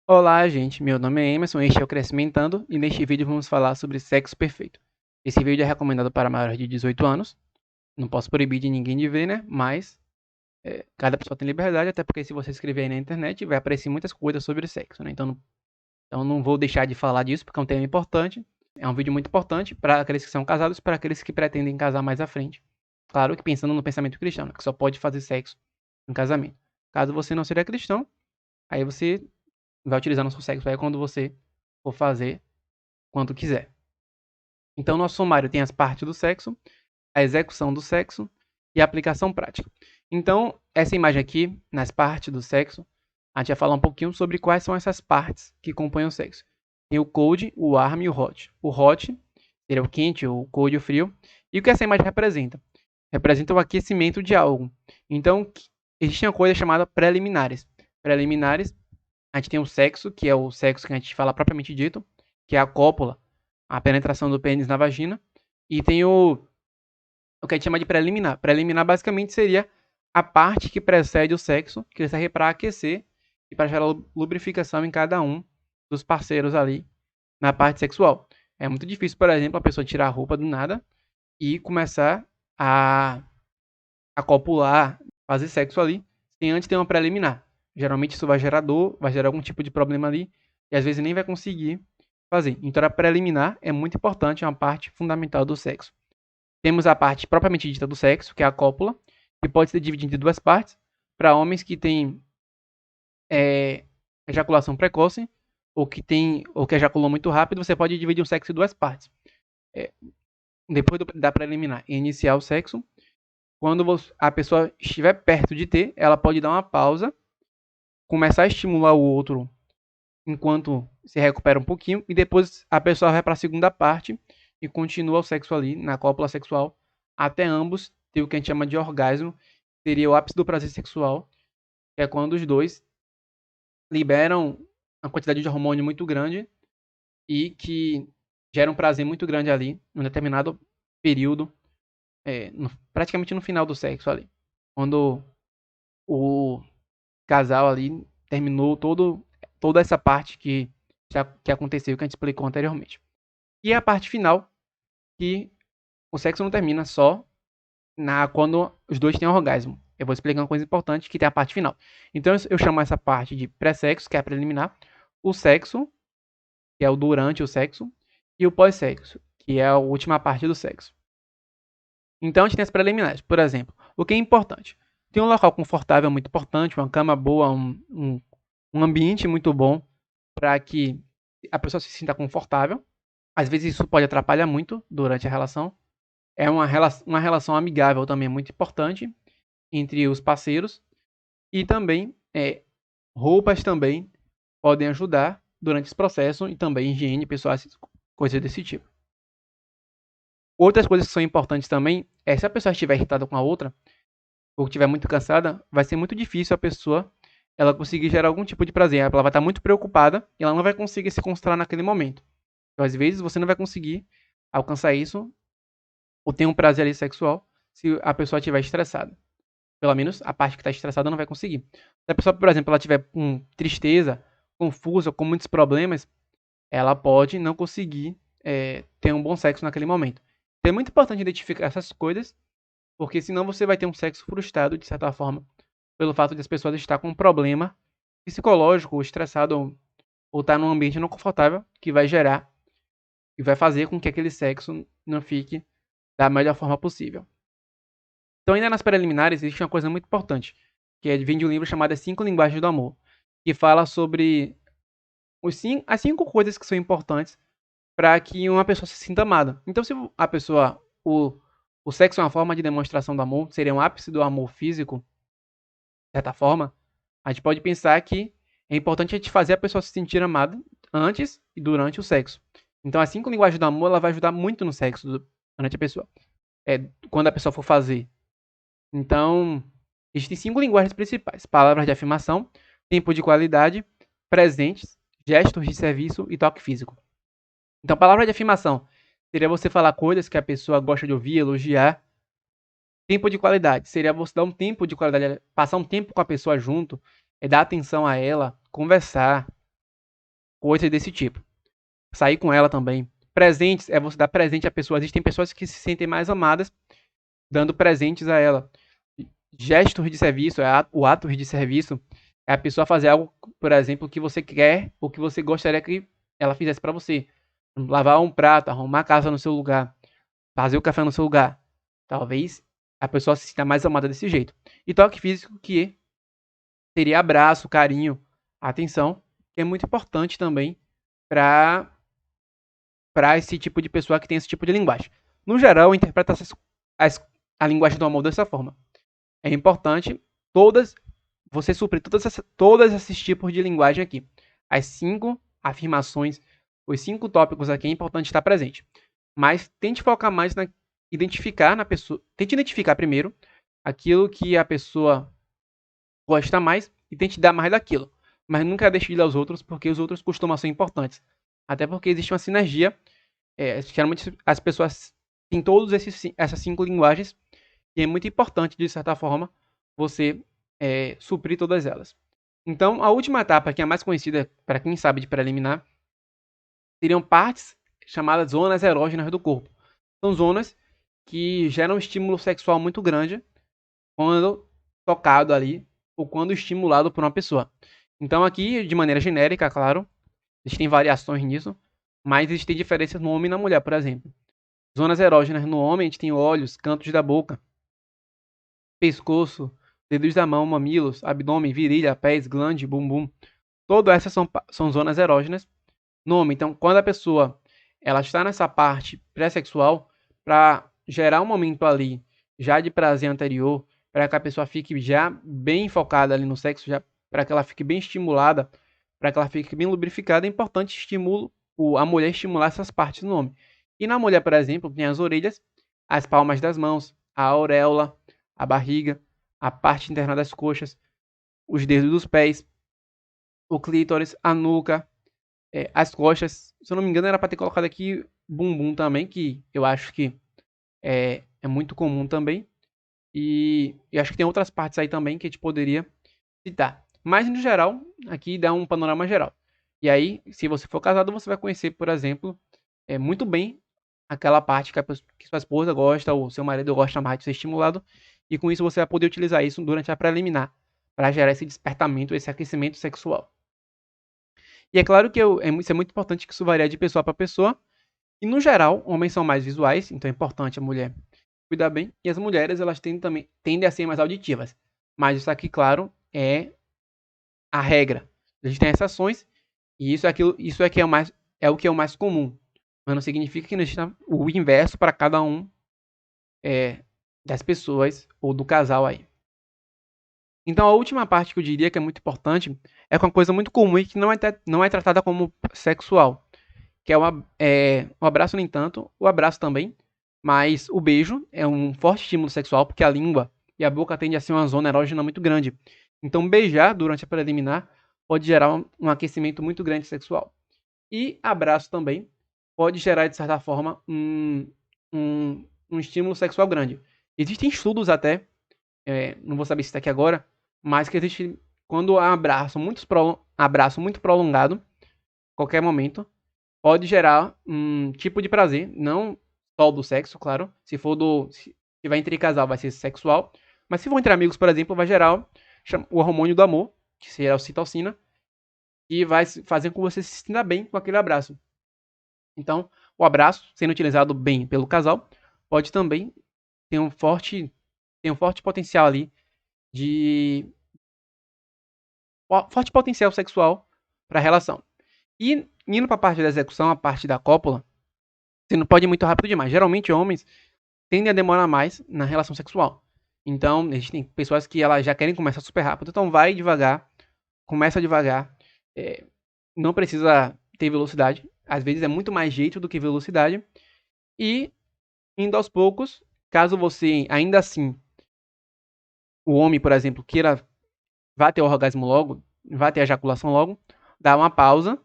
Olá, gente. Meu nome é Emerson, este é o Crescimentando e neste vídeo vamos falar sobre sexo perfeito. Esse vídeo é recomendado para maiores de 18 anos. Não posso proibir de ninguém de ver, né? Mas cada pessoa tem liberdade, até porque se você escrever aí na internet vai aparecer muitas coisas sobre sexo, né? Então não vou deixar de falar disso porque é um tema importante. É um vídeo muito importante para aqueles que são casados e para aqueles que pretendem casar mais à frente. Claro que pensando no pensamento cristão, né? Que só pode fazer sexo em casamento. Caso você não seja cristão, aí você vai utilizar nosso sexo aí quando você for fazer quando quiser. Então, nosso sumário tem as partes do sexo, a execução do sexo e a aplicação prática. Então, essa imagem aqui, nas partes do sexo, a gente vai falar um pouquinho sobre quais são essas partes que compõem o sexo. Tem o cold, o warm e o hot. O hot seria o quente, o cold e o frio. E o que essa imagem representa? Representa o aquecimento de algo. Então, existe uma coisa chamada preliminares. Preliminares, a gente tem o sexo, que é o sexo que a gente fala propriamente dito, que é a cópula, a penetração do pênis na vagina. E tem o que a gente chama de preliminar. Preliminar basicamente seria a parte que precede o sexo, que serve para aquecer e para gerar lubrificação em cada um dos parceiros ali na parte sexual. É muito difícil, por exemplo, a pessoa tirar a roupa do nada e começar a, a copular, fazer sexo ali, sem antes ter uma preliminar. Geralmente isso vai gerar dor, vai gerar algum tipo de problema ali, e às vezes nem vai conseguir fazer. Então a preliminar é muito importante, é uma parte fundamental do sexo. Temos a parte propriamente dita do sexo, que é a cópula, que pode ser dividida em duas partes. Para homens que têm ejaculação precoce, ou que ejaculou muito rápido, você pode dividir o sexo em duas partes. É, depois da preliminar e iniciar o sexo, quando a pessoa estiver perto de ter, ela pode dar uma pausa, começar a estimular o outro enquanto se recupera um pouquinho, e depois a pessoa vai para a segunda parte e continua o sexo ali, na cópula sexual, até ambos ter o que a gente chama de orgasmo, que seria o ápice do prazer sexual, que é quando os dois liberam uma quantidade de hormônio muito grande e que gera um prazer muito grande ali, num determinado período, praticamente no final do sexo ali. Quando o casal ali terminou toda essa parte que aconteceu, que a gente explicou anteriormente. E a parte final, que o sexo não termina só quando os dois têm orgasmo. Eu vou explicar uma coisa importante que tem a parte final. Então eu chamo essa parte de pré-sexo, que é a preliminar, o sexo, que é o durante o sexo, e o pós-sexo, que é a última parte do sexo. Então a gente tem as preliminares. Por exemplo, o que é importante? Tem um local confortável muito importante, uma cama boa, um ambiente muito bom para que a pessoa se sinta confortável. Às vezes isso pode atrapalhar muito durante a relação. É uma relação amigável também muito importante entre os parceiros. E também roupas também podem ajudar durante esse processo e também higiene pessoal, coisas desse tipo. Outras coisas que são importantes também é se a pessoa estiver irritada com a outra ou estiver muito cansada, vai ser muito difícil a pessoa ela conseguir gerar algum tipo de prazer. Ela vai estar muito preocupada e ela não vai conseguir se concentrar naquele momento. Então, às vezes você não vai conseguir alcançar isso ou ter um prazer ali sexual se a pessoa estiver estressada. Pelo menos a parte que está estressada não vai conseguir. Se a pessoa, por exemplo, ela estiver com tristeza, confusa, com muitos problemas, ela pode não conseguir ter um bom sexo naquele momento. Então é muito importante identificar essas coisas, porque senão você vai ter um sexo frustrado, de certa forma, pelo fato de as pessoas estar com um problema psicológico, ou estressado, ou estar num ambiente não confortável, que vai gerar e vai fazer com que aquele sexo não fique da melhor forma possível. Então, ainda nas preliminares, existe uma coisa muito importante, que vem de um livro chamado As 5 Linguagens do Amor, que fala sobre as 5 coisas que são importantes para que uma pessoa se sinta amada. Então, se a pessoa, o sexo é uma forma de demonstração do amor, seria um ápice do amor físico, de certa forma, a gente pode pensar que é importante a gente fazer a pessoa se sentir amada antes e durante o sexo. Então, as 5 linguagens do amor, ela vai ajudar muito no sexo durante a pessoa. Quando a pessoa for fazer. Então, existem 5 linguagens principais: palavras de afirmação, tempo de qualidade, presentes, gestos de serviço e toque físico. Então, palavra de afirmação seria você falar coisas que a pessoa gosta de ouvir, elogiar. Tempo de qualidade seria você dar um tempo de qualidade, passar um tempo com a pessoa junto, dar atenção a ela, conversar. coisas desse tipo. Sair com ela também. Presentes é você dar presente a pessoa. Existem pessoas que se sentem mais amadas dando presentes a ela. Gestos de serviço, o ato de serviço é a pessoa fazer algo, por exemplo, que você quer ou que você gostaria que ela fizesse para você. Lavar um prato, arrumar a casa no seu lugar, fazer o café no seu lugar. Talvez a pessoa se sinta mais amada desse jeito. E toque físico, que seria abraço, carinho, atenção, que é muito importante também para esse tipo de pessoa que tem esse tipo de linguagem. No geral, interpreta a linguagem do amor dessa forma. É importante você suprir todos esses tipos de linguagem aqui. As 5 afirmações, os 5 tópicos aqui é importante estar presente. Mas tente focar mais identificar na pessoa. Tente identificar primeiro aquilo que a pessoa gosta mais e tente dar mais daquilo. Mas nunca deixe de dar os outros, porque os outros costumam ser importantes. Até porque existe uma sinergia. Geralmente as pessoas têm todas essas 5 linguagens e é muito importante, de certa forma, você suprir todas elas. Então, a última etapa, que é a mais conhecida para quem sabe de preliminar, seriam partes chamadas zonas erógenas do corpo. São zonas que geram um estímulo sexual muito grande quando tocado ali ou quando estimulado por uma pessoa. Então, aqui, de maneira genérica, claro, existem variações nisso, mas existem diferenças no homem e na mulher, por exemplo. Zonas erógenas no homem, a gente tem olhos, cantos da boca, pescoço, dedos da mão, mamilos, abdômen, virilha, pés, glande, bumbum. Todas essas são zonas erógenas no homem. Então, quando a pessoa ela está nessa parte pré-sexual, para gerar um momento ali já de prazer anterior, para que a pessoa fique já bem focada ali no sexo, já para que ela fique bem estimulada, para que ela fique bem lubrificada, é importante a mulher estimular essas partes no homem. E na mulher, por exemplo, tem as orelhas, as palmas das mãos, a auréola, a barriga, a parte interna das coxas, os dedos dos pés, o clítoris, a nuca, as costas. Se eu não me engano, era para ter colocado aqui bumbum também, que eu acho que é muito comum também. E acho que tem outras partes aí também que a gente poderia citar. Mas, no geral, aqui dá um panorama geral. E aí, se você for casado, você vai conhecer, por exemplo, muito bem aquela parte que sua esposa gosta ou seu marido gosta mais de ser estimulado. E com isso você vai poder utilizar isso durante a preliminar para gerar esse despertamento, esse aquecimento sexual. E é claro que isso é muito importante que isso varia de pessoa para pessoa. E no geral, homens são mais visuais, então é importante a mulher cuidar bem. E as mulheres, elas tendem a ser mais auditivas. Mas isso aqui, claro, é a regra. A gente tem exceções e isso é que é o que é o mais comum. Mas não significa que não exista o inverso para cada um das pessoas ou do casal aí. Então a última parte que eu diria que é muito importante é uma coisa muito comum e que não é tratada como sexual, que é o abraço, nem tanto, o abraço também, mas o beijo é um forte estímulo sexual porque a língua e a boca tendem a ser uma zona erógena muito grande. Então beijar durante a preliminar pode gerar um aquecimento muito grande sexual. E abraço também pode gerar, de certa forma, um estímulo sexual grande. Existem estudos até, não vou saber se está aqui agora, mas que existe quando há abraço muito prolongado, qualquer momento, pode gerar um tipo de prazer, não só do sexo, claro. Se vai entre casal, vai ser sexual. Mas se for entre amigos, por exemplo, vai gerar o hormônio do amor, que será a ocitocina, e vai fazer com que você se sinta bem com aquele abraço. Então, o abraço, sendo utilizado bem pelo casal, pode também ter um forte potencial ali de forte potencial sexual para a relação. E indo para a parte da execução, a parte da cópula, você não pode ir muito rápido demais. Geralmente, homens tendem a demorar mais na relação sexual. Então, existem pessoas que elas já querem começar super rápido. Então, vai devagar, começa devagar. Não precisa ter velocidade. Às vezes é muito mais jeito do que velocidade. E indo aos poucos, caso você ainda assim, o homem, por exemplo, vá ter o orgasmo logo, vá ter a ejaculação logo, dá uma pausa,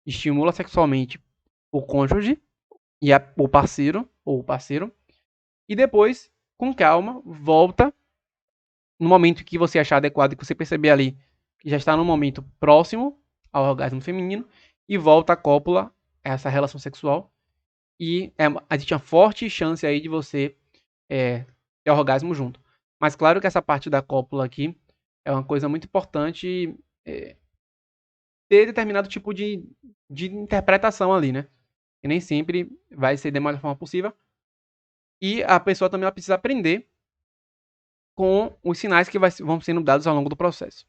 estimula sexualmente o cônjuge e o parceiro ou o parceiro, e depois, com calma, volta no momento que você achar adequado, que você perceber ali que já está no momento próximo ao orgasmo feminino, e volta a cópula, essa relação sexual, e existe uma forte chance aí de você ter orgasmo junto. Mas claro que essa parte da cópula aqui é uma coisa muito importante ter determinado tipo de interpretação ali, né? E nem sempre vai ser da melhor forma possível. E a pessoa também ela precisa aprender com os sinais que vão sendo dados ao longo do processo.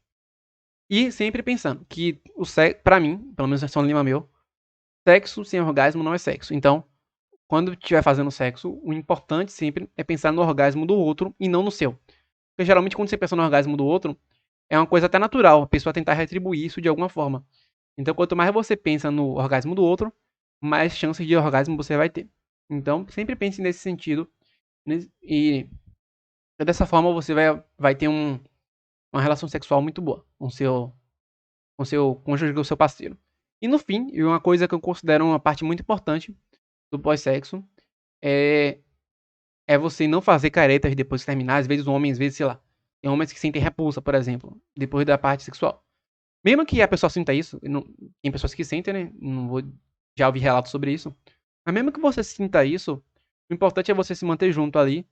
E sempre pensando que o sexo, pra mim, pelo menos é só um lema meu, sexo sem orgasmo não é sexo. Então, quando estiver fazendo sexo, o importante sempre é pensar no orgasmo do outro e não no seu. Porque geralmente quando você pensa no orgasmo do outro, é uma coisa até natural, a pessoa tentar retribuir isso de alguma forma. Então, quanto mais você pensa no orgasmo do outro, mais chances de orgasmo você vai ter. Então, sempre pense nesse sentido. E dessa forma você vai ter uma relação sexual muito boa com seu cônjuge, com o seu parceiro. E no fim, e uma coisa que eu considero uma parte muito importante do pós-sexo é, é você não fazer caretas depois de terminar. Às vezes, homens, às vezes, sei lá, tem homens que sentem repulsa, por exemplo, depois da parte sexual. Mesmo que a pessoa sinta isso, tem pessoas que sentem, né? Não vou já ouvir relatos sobre isso. Mas mesmo que você sinta isso, o importante é você se manter junto ali,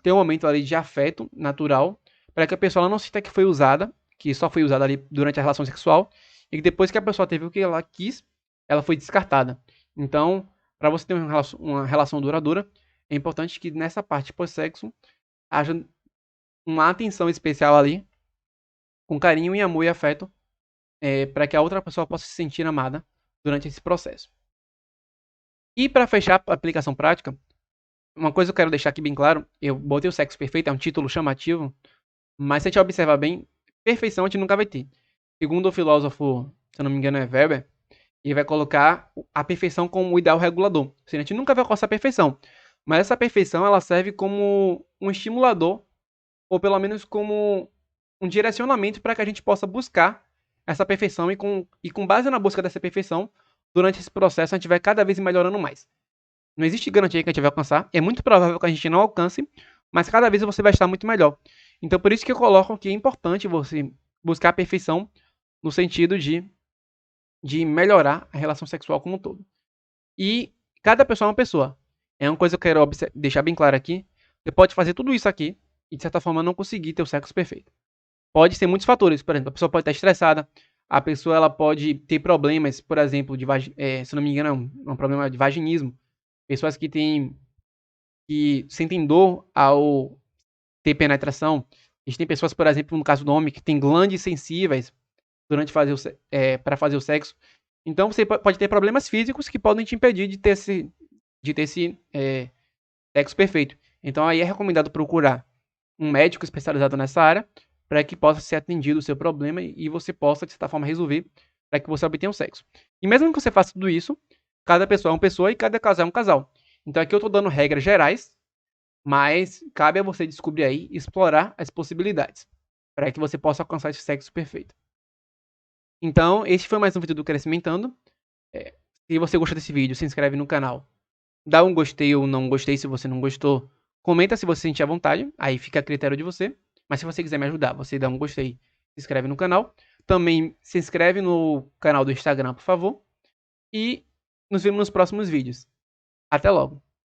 ter um momento ali de afeto natural, para que a pessoa ela não sinta que foi usada, que só foi usada ali durante a relação sexual, e que depois que a pessoa teve o que ela quis, ela foi descartada. Então, para você ter uma relação duradoura, é importante que nessa parte pós-sexo haja uma atenção especial ali, com carinho e amor e afeto, para que a outra pessoa possa se sentir amada durante esse processo. E para fechar a aplicação prática, uma coisa que eu quero deixar aqui bem claro, eu botei o sexo perfeito, é um título chamativo, mas se a gente observar bem, perfeição a gente nunca vai ter. Segundo o filósofo, se eu não me engano é Weber, ele vai colocar a perfeição como o ideal regulador. Ou seja, a gente nunca vai alcançar a perfeição, mas essa perfeição ela serve como um estimulador, ou pelo menos como um direcionamento para que a gente possa buscar essa perfeição e com base na busca dessa perfeição, durante esse processo a gente vai cada vez melhorando mais. Não existe garantia que a gente vai alcançar, é muito provável que a gente não alcance, mas cada vez você vai estar muito melhor. Então por isso que eu coloco que é importante você buscar a perfeição no sentido de melhorar a relação sexual como um todo. E cada pessoa é uma pessoa. É uma coisa que eu quero deixar bem claro aqui. Você pode fazer tudo isso aqui e de certa forma não conseguir ter o sexo perfeito. Pode ser muitos fatores, por exemplo, a pessoa pode estar estressada, a pessoa ela pode ter problemas, por exemplo, se não me engano, é um problema de vaginismo. Pessoas que sentem dor ao ter penetração. Existem pessoas, por exemplo, no caso do homem, que tem glândulas sensíveis durante para fazer o sexo. Então você pode ter problemas físicos que podem te impedir de ter esse sexo perfeito. Então aí é recomendado procurar um médico especializado nessa área para que possa ser atendido o seu problema e você possa, de certa forma, resolver para que você obtenha o sexo. E mesmo que você faça tudo isso, cada pessoa é uma pessoa e cada casal é um casal. Então aqui eu estou dando regras gerais, mas cabe a você descobrir aí, explorar as possibilidades, para que você possa alcançar esse sexo perfeito. Então, este foi mais um vídeo do Crescimentando. Se você gostou desse vídeo, se inscreve no canal. Dá um gostei ou não gostei se você não gostou. Comenta se você sentir à vontade, aí fica a critério de você. Mas se você quiser me ajudar, você dá um gostei, se inscreve no canal. Também se inscreve no canal do Instagram, por favor. E nos vemos nos próximos vídeos. Até logo!